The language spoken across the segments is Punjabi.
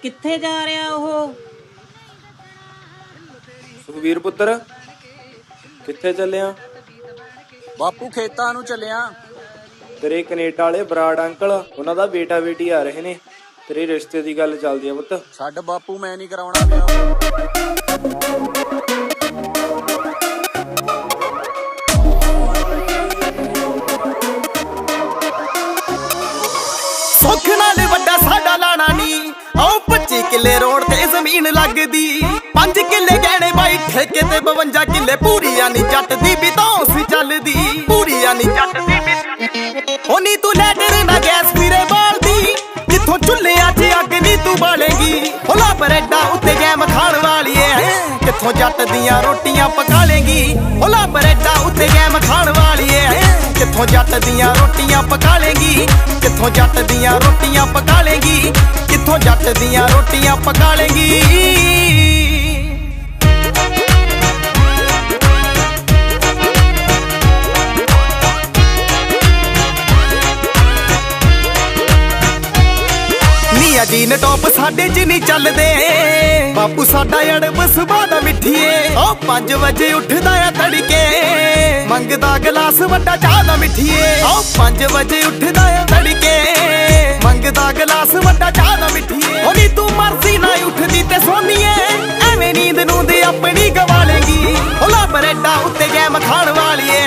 ਕਿੱਥੇ ਜਾ ਰਿਹਾ ਉਹ? ਸੁਖਵੀਰ ਪੁੱਤਰ ਕਿੱਥੇ ਚੱਲਿਆ? ਬਾਪੂ ਖੇਤਾਂ ਨੂੰ ਚੱਲਿਆ। ਤੇਰੇ ਕੈਨੇਡਾ ਵਾਲੇ ਬਰਾੜ ਅੰਕਲ ਉਹਨਾਂ ਦਾ ਬੇਟਾ ਬੇਟੀ ਆ ਰਹੇ ਨੇ, ਤੇਰੇ ਰਿਸ਼ਤੇ ਦੀ ਗੱਲ ਚੱਲਦੀ ਆ ਪੁੱਤ। ਛੱਡ ਬਾਪੂ, ਮੈਂ ਨਹੀਂ ਕਰਾਉਣਾ ਵਿਆਹ। ਸੁੱਖ ਨਾਲ ਵੱਡਾ ਸਾਡਾ ਲਾਣਾ ਨੀ, ਆਓ 25 ਕਿੱਲੇ ਰੋਡ ਤੇ ਜ਼ਮੀਨ ਲੱਗਦੀ, 5 ਕਿੱਲੇ ਗਹਿਣੇ ਬਾਈ ਠੇਕੇ ਤੇ 52 ਕਿੱਲੇ ਪੂਰੀਆਂ ਨੀ ਜੱਟ ਦੀ ਵੀ ਧੌਂਸ ਚੱਲਦੀ, ਪੂਰੀਆਂ ਨੀ ਜੱਟ ਦੀ ਵੀ। ਹੋਨੀ ਤੂੰ ਲੈਟਰ ਨਾ ਗੈਸ ਵੀਰੇ ਬਾਲਦੀ, ਜਿੱਥੋਂ ਚੁੱਲ੍ਹਿਆਂ 'ਚ ਅੱਗ ਨੀ ਤੂੰ ਬਾਲੇਂਗੀ। ਹੋਲਾ ਬਰੇਡਾ ਉੱਤੇ ਗੈਮ ਖਾਣ ਵਾਲੀਏ, ਕਿੱਥੋਂ ਜੱਟ ਦੀਆਂ ਰੋਟੀਆਂ ਪਕਾ ਲੇਂਗੀ। ਹੋਲਾ ਬਰੇਡਾ ਉੱਤੇ ਗੈਮ ਖਾਣ ਵਾਲੀਏ, ਕਿੱਥੋਂ ਜੱਟ ਦੀਆਂ ਰੋਟੀਆਂ ਪਕਾ ਲੇਂਗੀ। ਕਿੱਥੋਂ ਜੱਟ ਦੀਆਂ ਰੋਟੀਆਂ ਪਕਾ ਲੇਂਗੀ, ਕਿੱਥੋਂ ਜੱਟ ਦੀਆਂ ਰੋਟੀਆਂ ਪਕਾ ਲੇਂਗੀ। ਨੀਆ ਜੀਨ ਟੌਪ ਸਾਡੇ 'ਚ ਨਹੀਂ ਚੱਲਦੇ, ਬਾਪੂ ਸਾਡਾ ਅੜਬ ਸੁਭਾਅ ਦਾ ਮਿੱਠੀਏ। ਉਹ 5 ਵਜੇ ਉੱਠਦਾ ਆ ਤੜਕੇ, ਮੰਗਦਾ ਗਲਾਸ ਵੱਡਾ ਚਾਹ ਦਾ ਮਿੱਠੀਏ। ਉਹ 5 ਵਜੇ ਉੱਠਦਾ ਆ ਤੜਕੇ, ਮੰਗਦਾ ਗਲਾਸ ਵੱਡਾ ਚਾਹ ਦਾ ਮਿੱਠੀਏ। ਉਹ ਨੀ ਤੂੰ ਮਰਜ਼ੀ ਨਾ ਉੱਠਦੀ ਤੇ ਸੋਨੀਏ, ਐਵੇਂ ਨੀਂਦ ਨੂੰ ਦੇ ਆਪਣੀ ਗਵਾ ਲੇਂਗੀ। ਹੋਲਾ ਬਰੇਡਾ ਉੱਤੇ ਗੈਮ ਖਾਣ ਵਾਲੀਏ,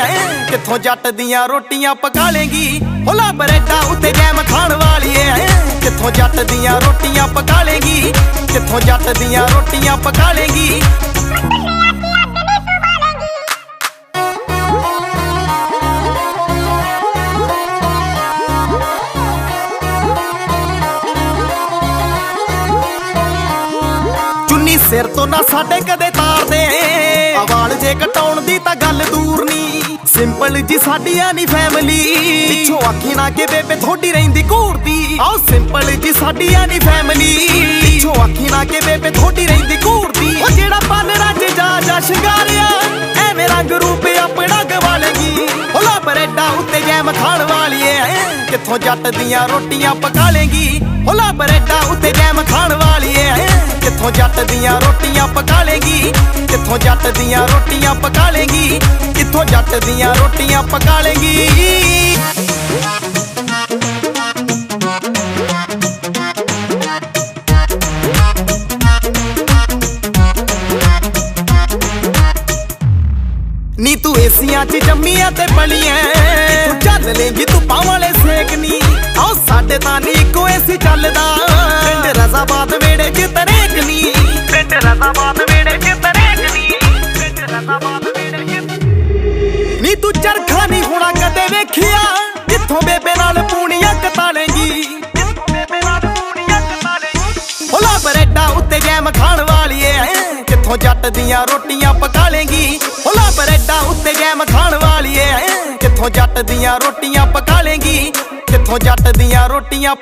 ਕਿੱਥੋਂ ਜੱਟ ਦੀਆਂ ਰੋਟੀਆਂ ਪਕਾ ਲੇਂਗੀ। ਹੋਲਾ ਬਰੇਡਾ ਉੱਤੇ ਗੈਮ ਖਾਣ ਵਾਲੀਏ, ਕਿੱਥੋਂ ਜੱਟ ਦੀਆਂ ਰੋਟੀਆਂ ਪਕਾ ਲੇਂਗੀ। ਕਿੱਥੋਂ ਜੱਟ ਦੀਆਂ ਰੋਟੀਆਂ ਪਕਾ ਲੇਂਗੀ। ਚੁੰਨੀ ਸਿਰ ਤੋਂ ਨਾ ਸਾਡੇ ਕਦੇ ਤਾਰਦੇ, ਵਾਲ ਜੇ ਕਟਾਉਣ ਦੀ ਤਾਂ ਗੱਲ ਦੂਰ ਨੀ। ਸਿੰਪਲ ਜੀ ਸਾਡੀਆਂ ਨੀ ਫੈਮਿਲੀ, ਪਿੱਛੋਂ ਆਖੀ ਨਾ ਕਿ ਬੇਬੇ ਥੋੜੀ ਰਹਿੰਦੀ ਘੂਰਦੀ। ਆਓ ਸਿੰਪਲ ਜੀ ਸਾਡੀਆਂ ਨੀ ਫੈਮਿਲੀ, ਪਿੱਛੋਂ ਆਖੀ ਨਾ ਕਿ ਬੇਬੇ ਥੋੜੀ ਰਹਿੰਦੀ ਘੂਰਦੀ। ਉਹ ਜਿਹੜਾ ਪਾਲਣਾ 'ਚ ਜਾ ਸ਼ਿੰਗਾਰਿਆ, ਐਵੇਂ ਰੰਗ ਰੂਪ ਆਪਣਾ ਗਵਾ ਲੇਂਗੀ। ਹੋਲਾ ਬਰੇਡਾ ਉੱਤੇ ਗੈਮ ਖਾਣ ਵਾਲੀਏ, ਕਿੱਥੋਂ ਜੱਟ ਦੀਆਂ ਰੋਟੀਆਂ ਪਕਾ ਲੇਂਗੀ। ਹੋਲਾ ਬਰੇਡਾ ਉੱਤੇ ਗੈਮ ਖਾਣ ਵਾਲੀਏ, ਕਿੱਥੋਂ ਜੱਟ ਦੀਆਂ ਰੋਟੀਆਂ ਪਕਾ ਲੇਂਗੀ। ਕਿੱਥੋਂ ਜੱਟ ਦੀਆਂ ਰੋਟੀਆਂ ਪਕਾ ਲੇਂਗੀ। ਕਿੱਥੋਂ ਜੱਟ ਦੀਆਂ ਰੋਟੀਆਂ ਪਕਾ ਲੇਂਗੀ। ਨੀ ਤੂੰ ਏਸੀਆਂ 'ਚ ਜੰਮੀਆਂ ਤੇ ਪਲੀਆਂ, ਤੂੰ ਚੱਲ ਲੇਂਗੀ ਤੂੰ ਪਾਂ ਵਾਲੇ ਸੇਕ ਨੀ। ਆਓ ਸਾਡੇ ਤਾਂ ਨੀ ਇੱਕੋ ਏਸੀ ਚੱਲਦਾ, ਪਿੰਡ ਰਜ਼ਾਬਾਦ ਵੇੜੇ 'ਚ ਤਰੇਕ ਨੀ। ਪਿੰਡ ਰਜ਼ਾਬਾਦ ਵੇੜੇ 'ਚ ਤਰੇਕ ਨੀ। ਪਿੰਡ ਰਜ਼ਾਬਾਦ ਵੇੜੇ 'ਚ ਨੀ ਤੂੰ ਚਰਖਾ ਨੀ ਹੋਣਾ ਕਦੇ ਵੇਖਿਆ, ਜਿੱਥੋਂ ਬੇਬੇ ਨਾਲ ਪੂਣੀਆਂ ਕਤਾ ਲੇਂਗੀ। ਹੋਲਾ ਬਰੇਡਾ ਉੱਤੇ ਗੈਮ ਖਾਣ ਵਾਲੀਏ, ਕਿੱਥੋਂ ਜੱਟ ਦੀਆਂ ਰੋਟੀਆਂ ਪਕਾ ਲੇਂਗੀ। ਹੋਲਾ ਬਰੇਡਾ ਉੱਤੇ ਗੈਮ ਖਾਣ ਵਾਲੀਏ, ਕਿੱਥੋਂ ਜੱਟ ਦੀਆਂ ਰੋਟੀਆਂ ਪਕਾ ਲੇਂਗੀ। ਕਿੱਥੋਂ ਜੱਟ ਦੀਆਂ ਰੋਟੀਆਂ।